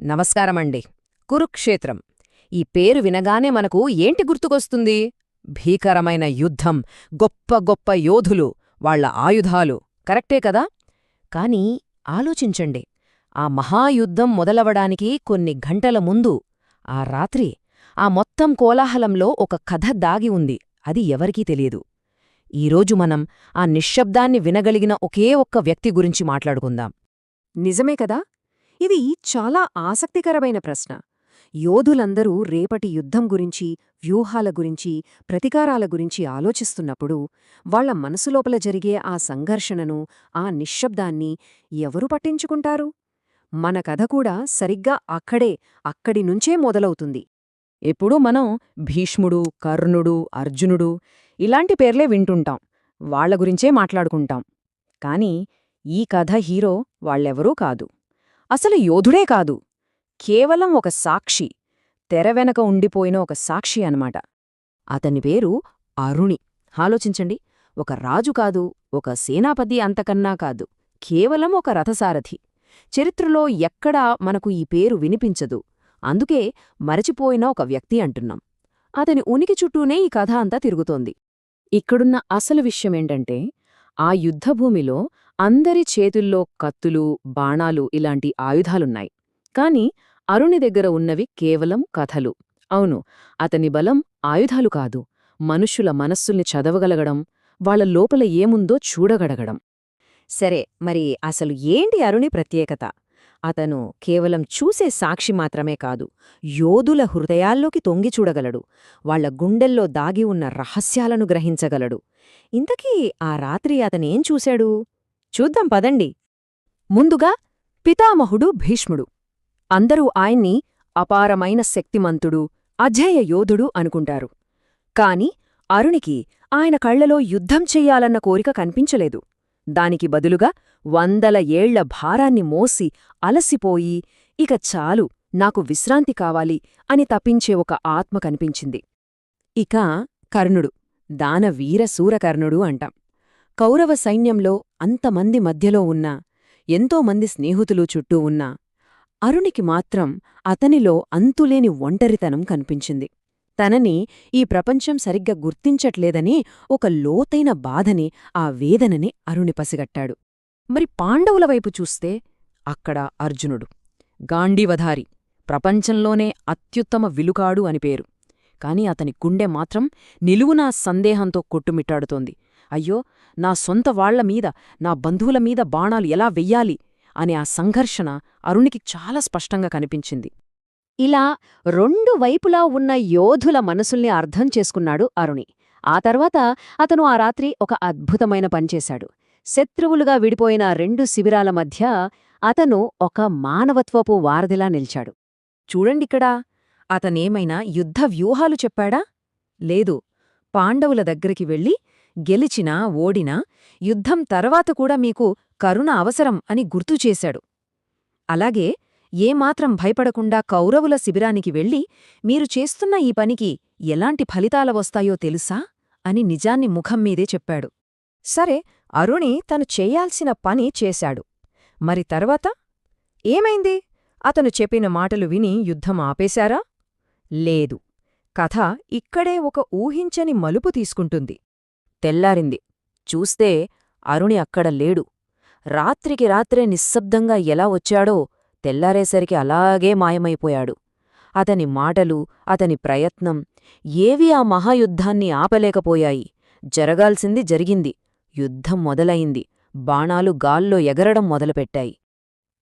నమస్కారమండి. కురుక్షేత్రం. ఈ పేరు వినగానే మనకు ఏంటి గుర్తుకొస్తుంది? భీకరమైన యుద్ధం, గొప్ప గొప్ప యోధులు, వాళ్ల ఆయుధాలు. కరెక్టే కదా? కాని ఆలోచించండి, ఆ మహాయుద్ధం మొదలవడానికి కొన్ని గంటల ముందు, ఆ రాత్రి, ఆ మొత్తం కోలాహలంలో ఒక కథ దాగి ఉంది. అది ఎవరికీ తెలియదు. ఈరోజు మనం ఆ నిశ్శబ్దాన్ని వినగలిగిన ఒకే ఒక్క వ్యక్తి గురించి మాట్లాడుకుందాం. నిజమే కదా. ఇది చాలా ఆసక్తికరమైన ప్రశ్న. యోధులందరూ రేపటి యుద్ధం గురించి, వ్యూహాల గురించి, ప్రతీకారాల గురించి ఆలోచిస్తున్నప్పుడు వాళ్ల మనసులోపల జరిగే ఆ సంఘర్షణను, ఆ నిశ్శబ్దాన్ని ఎవరు పట్టించుకుంటారు? మన కథ కూడా సరిగ్గా అక్కడినుంచే మొదలవుతుంది. ఎప్పుడూ మనం భీష్ముడు, కర్ణుడు, అర్జునుడు ఇలాంటి పేర్లే వింటుంటాం. వాళ్ల గురించే మాట్లాడుకుంటాం. కాని ఈ కథ హీరో వాళ్ళెవరూ కాదు. అసలు యోధుడే కాదు, కేవలం ఒక సాక్షి, తెరవెనక ఉండిపోయిన ఒక సాక్షి అన్నమాట. అతని పేరు అరుణి. ఆలోచించండి, ఒక రాజు కాదు, ఒక సేనాపతి అంతకన్నా కాదు, కేవలం ఒక రథసారథి. చరిత్రలో ఎక్కడా మనకు ఈ పేరు వినిపించదు. అందుకే మరచిపోయిన ఒక వ్యక్తి అంటున్నాం. అతని ఉనికి చుట్టూనే ఈ కథ అంతా తిరుగుతోంది. ఇక్కడున్న అసలు విషయమేంటంటే, ఆ యుద్ధభూమిలో అందరి చేతుల్లో కత్తులు, బాణాలు ఇలాంటి ఆయుధాలున్నాయి. కాని అరుణి దగ్గర ఉన్నవి కేవలం కథలు. అవును, అతని బలం ఆయుధాలు కాదు, మనుష్యుల మనస్సుల్ని చదవగలగడం, వాళ్ల లోపల ఏముందో చూడగడగడం. సరే, మరి అసలు ఏంటి అరుణి ప్రత్యేకత? అతను కేవలం చూసే సాక్షి మాత్రమే కాదు, యోధుల హృదయాల్లోకి తొంగి చూడగలడు, వాళ్ల గుండెల్లో దాగి ఉన్న రహస్యాలను గ్రహించగలడు. ఇంతకీ ఆ రాత్రి అతనేం చూశాడు? చూద్దాం పదండి. ముందుగా పితామహుడు భీష్ముడు. అందరూ ఆయన్ని అపారమైన శక్తిమంతుడు, అజేయ యోధుడు అనుకుంటారు. కాని అరుణికి ఆయన కళ్లలో యుద్ధం చెయ్యాలన్న కోరిక కనిపించలేదు. దానికి బదులుగా 100 ఏళ్ల భారాన్ని మోసి అలసిపోయి, ఇక చాలు, నాకు విశ్రాంతి కావాలి అని తప్పించే ఒక ఆత్మ కనిపించింది. ఇక కర్ణుడు, దానవీరశూరకర్ణుడు అంటాం. కౌరవ సైన్యంలో అంతమంది మధ్యలో ఉన్నా, ఎంతోమంది స్నేహితులు చుట్టూ ఉన్నా, అరుణికి మాత్రం అతనిలో అంతులేని ఒంటరితనం కనిపించింది. తనని ఈ ప్రపంచం సరిగ్గా గుర్తించట్లేదని ఒక లోతైన బాధని, ఆ వేదనని అరుణి పసిగట్టాడు. మరి పాండవుల వైపు చూస్తే అక్కడ అర్జునుడు, గాంధీవధారి, ప్రపంచంలోనే అత్యుత్తమ విలుకాడు అని పేరు. కాని అతని గుండె మాత్రం నిలువునా సందేహంతో కొట్టుమిట్టాడుతోంది. అయ్యో, నా సొంత వాళ్లమీద, నా బంధువులమీద బాణాలు ఎలా వెయ్యాలి అనే ఆ సంఘర్షణ అరుణికి చాలా స్పష్టంగా కనిపించింది. ఇలా రెండు వైపులా ఉన్న యోధుల మనసుల్ని అర్థం చేసుకున్నాడు అరుణి. ఆ తర్వాత అతను ఆ రాత్రి ఒక అద్భుతమైన పనిచేశాడు. శత్రువులుగా విడిపోయిన 2 శిబిరాల మధ్య అతను ఒక మానవత్వపు వారధిలా నిల్చాడు. చూడండిక్కడా, అతనేమైనా యుద్ధ వ్యూహాలు చెప్పాడా? లేదు. పాండవుల దగ్గరికి వెళ్ళి, గెలిచినా ఓడినా యుద్ధం తర్వాత కూడా మీకు కరుణ అవసరం అని గుర్తుచేశాడు. అలాగే ఏమాత్రం భయపడకుండా కౌరవుల శిబిరానికి వెళ్ళి, మీరు చేస్తున్న ఈ పనికి ఎలాంటి ఫలితాల వస్తాయో తెలుసా అని నిజాన్ని ముఖంమీదే చెప్పాడు. సరే, అరుణి తను చేయాల్సిన పని చేశాడు. మరి తర్వాత ఏమైంది? అతను చెప్పిన మాటలు విని యుద్ధం ఆపేశారా? లేదు. కథ ఇక్కడే ఒక ఊహించని మలుపు తీసుకుంటుంది. తెల్లారింది. చూస్తే అరుణి అక్కడ లేడు. రాత్రికి రాత్రే నిశ్శబ్దంగా ఎలా వచ్చాడో తెల్లారేసరికి అలాగే మాయమైపోయాడు. అతని మాటలు, అతని ప్రయత్నం ఏవీ ఆ మహాయుద్ధాన్ని ఆపలేకపోయాయి. జరగాల్సింది జరిగింది. యుద్ధం మొదలయింది. బాణాలు గాల్లో ఎగరడం మొదలుపెట్టాయి.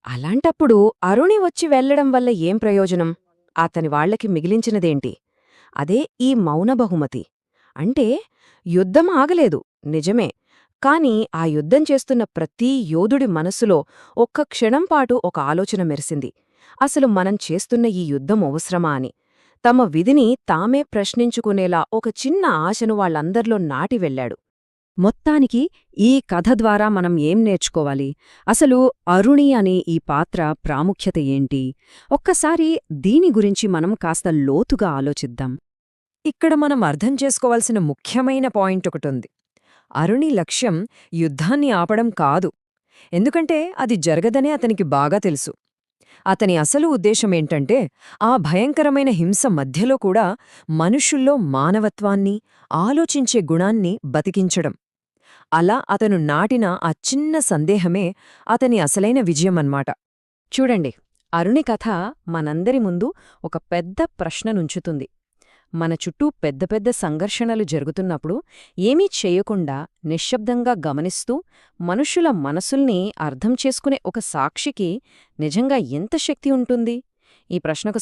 అలాంటప్పుడు అరుణి వచ్చి వెళ్లడం వల్ల ఏం ప్రయోజనం? అతని వాళ్లకి మిగిలించినదేంటి? అదే ఈ మౌన బహుమతి. అంటే యుద్ధం ఆగలేదు, నిజమే. కాని ఆ యుద్ధం చేస్తున్న ప్రతి యోధుడి మనస్సులో ఒక్క క్షణంపాటు ఒక ఆలోచన మెరిసింది. అసలు మనం చేస్తున్న ఈ యుద్ధం అవసరమా అని. తమ విధిని తామే ప్రశ్నించుకునేలా ఒక చిన్న ఆశను వాళ్లందర్లో నాటి వెళ్లాడు. మొత్తానికి ఈ కథ ద్వారా మనం ఏం నేర్చుకోవాలి? అసలు అరుణి అనే ఈ పాత్ర ప్రాముఖ్యత ఏంటి? ఒక్కసారి దీని గురించి మనం కాస్త లోతుగా ఆలోచిద్దాం. ఇక్కడ మనం అర్థం చేసుకోవాల్సిన ముఖ్యమైన పాయింట్ ఒకటుంది. అరుణి లక్ష్యం యుద్ధాన్ని ఆపడం కాదు. ఎందుకంటే అది జరగదనే అతనికి బాగా తెలుసు. అతని అసలు ఉద్దేశమేంటంటే ఆ భయంకరమైన హింస మధ్యలో కూడా మనుషుల్లో మానవత్వాన్ని, ఆలోచించే గుణాన్ని బతికించడం. అలా అతను నాటిన ఆ చిన్న సందేహమే అతని అసలైన విజయమన్మాట. చూడండి, అరుణి కథ మనందరి ముందు ఒక పెద్ద ప్రశ్ననుంచుతుంది. మన చుట్టూ పెద్ద పెద్ద సంఘర్షణలు జరుగుతున్నప్పుడు ఏమీ చేయకుండా నిశ్శబ్దంగా గమనిస్తూ మనుషుల మనసుల్ని అర్థం చేసుకునే ఒక సాక్షికి నిజంగా ఎంత శక్తి ఉంటుంది? ఈ ప్రశ్నకు